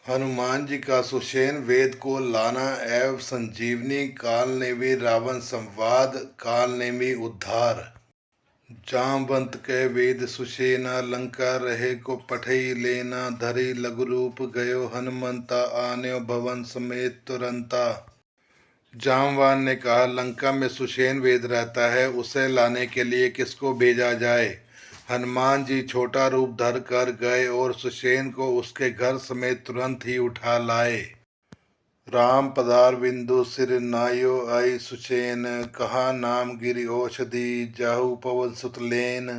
हनुमान जी का सुषेण वेद को लाना एवं संजीवनी कालनेमी रावण संवाद कालनेमी उद्धार। जामवंत के वेद सुषेना लंका रहे को पठई लेना धरी लघु रूप गयो हनुमंता आन्यो भवन समेत तुरंता। जामवान ने कहा, लंका में सुषेण वेद रहता है, उसे लाने के लिए किसको भेजा जाए। हनुमान जी छोटा रूप धर कर गए और सुषेण को उसके घर समेत तुरंत ही उठा लाए। राम पधार बिंदु सिर नायो आई सुषेण कहा नाम गिरि औषधि जाहु पवन सुत लेन।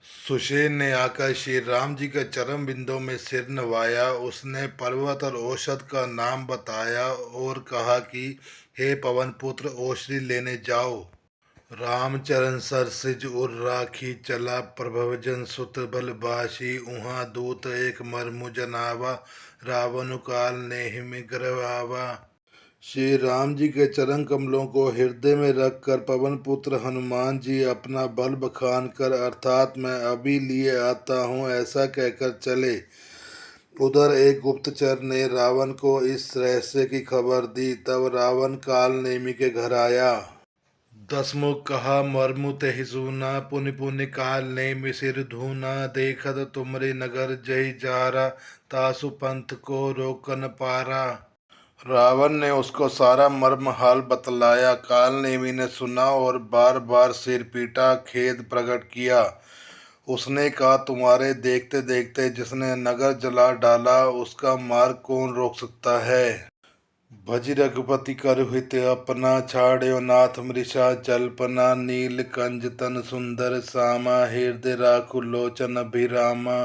सुषेण ने आकर श्री राम जी के चरण बिंदों में सिर नवाया। उसने पर्वत और औषध का नाम बताया और कहा कि हे पवन पुत्र औषधि लेने जाओ। रामचरण सरसिज उर राखी चला प्रभवजन सुत बलबाशी उहाँ दूत एक मरमु जनावा रावण काल ने हिम ग्रवावा। श्री राम जी के चरण कमलों को हृदय में रखकर पवन पुत्र हनुमान जी अपना बल बखान कर अर्थात मैं अभी लिए आता हूँ ऐसा कहकर चले। उधर एक गुप्तचर ने रावण को इस रहस्य की खबर दी। तब रावण काल नेमि के घर आया। दसमुख कहा मरमु तेहि सूना पुनि पुनि काल नेमि सिर धूना देखत तुमरे नगर जय जारा तासु पंथ को रोकन पारा। रावण ने उसको सारा मर्म हाल बतलाया। काल नेमि ने सुना और बार बार सिर पीटा खेद प्रकट किया। उसने कहा तुम्हारे देखते देखते जिसने नगर जला डाला उसका मार्ग कौन रोक सकता है। भज रघुपति कर हित अपना छाड़्यो नाथ मृषा जल्पना नील कंज तन सुंदर सामा हृदय राखु लोचन अभिरामा।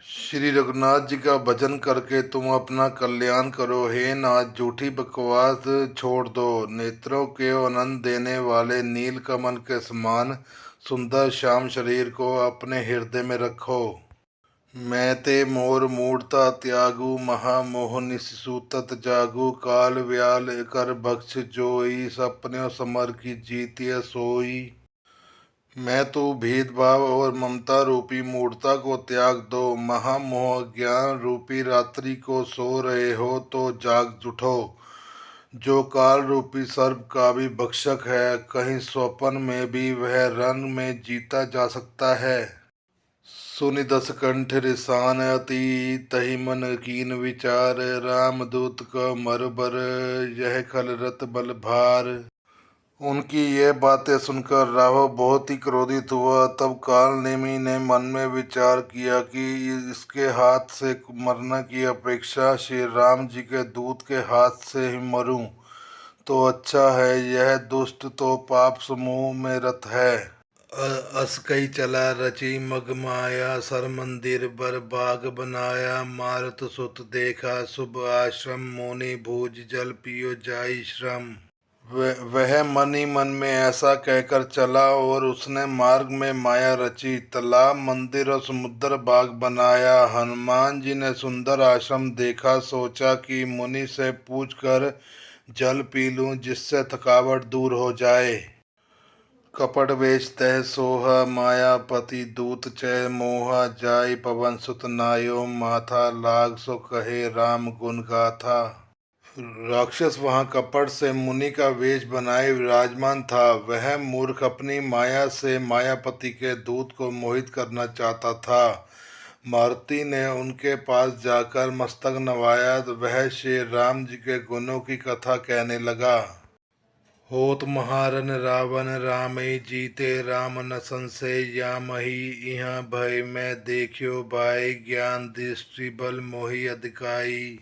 श्री रघुनाथ जी का भजन करके तुम अपना कल्याण करो। हे नाथ झूठी बकवास छोड़ दो। नेत्रों के आनंद देने वाले नील कमल के समान सुंदर श्याम शरीर को अपने हृदय में रखो। मैं ते मोर मूढ़ता त्यागु महामोह निसूतत जागु काल व्याल कर भक्ष जोई सपने समर की जीतिय सोई। मैं तो भेदभाव और ममता रूपी मूढ़ता को त्याग दो। महामोह ज्ञान रूपी रात्रि को सो रहे हो तो जाग उठो। जो काल रूपी सर्प का भी भक्षक है, कहीं स्वप्न में भी वह रण में जीता जा सकता है। सुनि दस कंठ रिसान अति तहि मन कीन विचार राम दूत का मरबर यह खल रत बल भार। उनकी ये बातें सुनकर राघव बहुत ही क्रोधित हुआ। तब काल नेमि ने मन में विचार किया कि इसके हाथ से मरने की अपेक्षा श्री राम जी के दूत के हाथ से ही मरूं तो अच्छा है। यह दुष्ट तो पाप समूह में रत है। अस कई चला रची मग माया सर मंदिर बर बाग बनाया मारुत सुत देखा शुभ आश्रम मोनि भोज जल पियो जाई श्रम। वह मन ही मन में ऐसा कहकर चला और उसने मार्ग में माया रची, तालाब मंदिर और समुद्र बाग बनाया। हनुमान जी ने सुंदर आश्रम देखा, सोचा कि मुनि से पूछकर जल पी लूं जिससे थकावट दूर हो जाए। कपट वेश तह सोहा मायापति दूत चय मोहा जाय पवन सुत नायो माथा लाग सो कहे राम गुण गाथा। राक्षस वहां कपट से मुनि का वेश बनाए विराजमान था। वह मूर्ख अपनी माया से मायापति के दूत को मोहित करना चाहता था। मारुति ने उनके पास जाकर मस्तक नवाया। वह श्री राम जी के गुणों की कथा कहने लगा। होत महारन रावण रामई जीते राम न संशय यामहि इहाँ भय मैं देखियो बाय ज्ञान दृष्टि बल मोहि अधिकाई।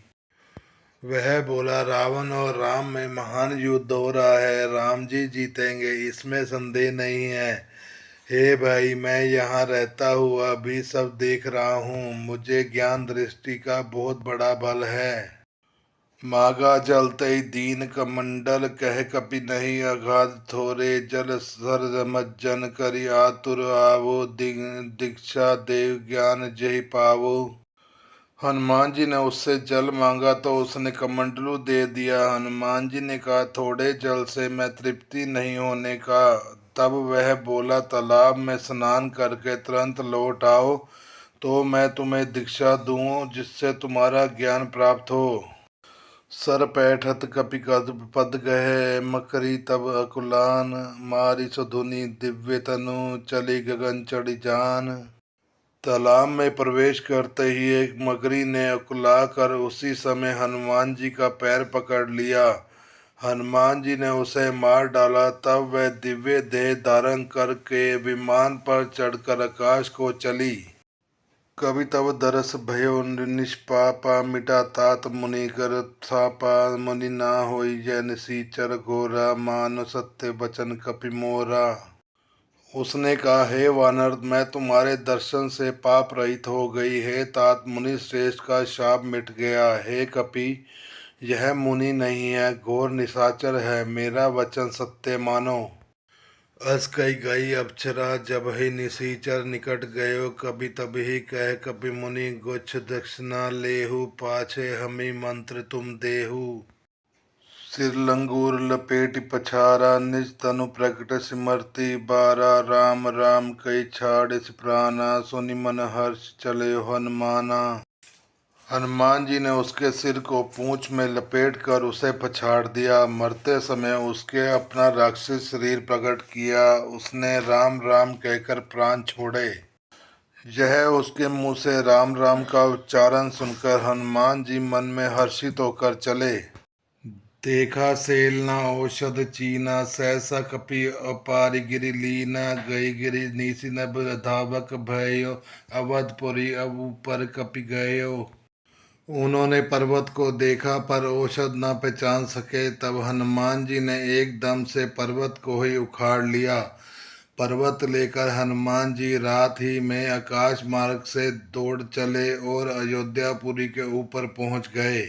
वह बोला रावण और राम में महान युद्ध हो रहा है, राम जी जीतेंगे इसमें संदेह नहीं है। हे भाई मैं यहाँ रहता हुआ भी सब देख रहा हूँ, मुझे ज्ञान दृष्टि का बहुत बड़ा बल है। मागा जलते दीन कमंडल कह कपि नहीं अगाध थोरे जल सर मज्जन करि आतुर आवो दीक्षा देव ज्ञान जय पावो। हनुमान जी ने उससे जल मांगा तो उसने कमंडलू दे दिया। हनुमान जी ने कहा थोड़े जल से मैं तृप्ति नहीं होने का। तब वह बोला तालाब में स्नान करके तुरंत लौट आओ तो मैं तुम्हें दीक्षा दूँ जिससे तुम्हारा ज्ञान प्राप्त हो। सर पैठत कपि पद गहे मकरी तब अकुलान मारी सुधुनि दिव्य तनु चली गगन चढ़ी जान। तालाब में प्रवेश करते ही एक मकरी ने अकुला कर उसी समय हनुमान जी का पैर पकड़ लिया। हनुमान जी ने उसे मार डाला। तब वह दिव्य देह धारण करके विमान पर चढ़कर आकाश को चली। कवि तब दरस भयो निष्पापा मिटा तात मुनि कर थापा मुनि ना होई जय निसीचर घोरा मानो सत्य बचन कपि मोरा। उसने कहा, हे वानर, मैं तुम्हारे दर्शन से पाप रहित हो गई। हे तात, मुनि श्रेष्ठ का शाप मिट गया। हे कपि, यह मुनि नहीं है, घोर निशाचर है, मेरा वचन सत्य मानो। अस कई गई अप्सरा जब ही निशीचर निकट गयो कभी तभी कह कपि मुनि गुच्छ दक्षिणा लेहु पाछे हमी मंत्र तुम देहु। सिर लंगूर लपेट पछारा निज तनु प्रकट सिमरती बारा राम राम कई छाड़ इस प्राणा सुनि मन हर्ष चले हनुमाना। हनुमान जी ने उसके सिर को पूंछ में लपेट कर उसे पछाड़ दिया। मरते समय उसके अपना राक्षस शरीर प्रकट किया। उसने राम राम कहकर प्राण छोड़े। यह उसके मुंह से राम राम का उच्चारण सुनकर हनुमान जी मन में हर्षित होकर चले। देखा सेल न औषध चीना सहसा कपि अपारि गिरि लीना गई गिरि नीसि नभ धावक भयो अवधपुरी अब ऊपर कपि गयो। उन्होंने पर्वत को देखा पर औषध न पहचान सके। तब हनुमान जी ने एकदम से पर्वत को ही उखाड़ लिया। पर्वत लेकर हनुमान जी रात ही में आकाश मार्ग से दौड़ चले और अयोध्यापुरी के ऊपर पहुंच गए।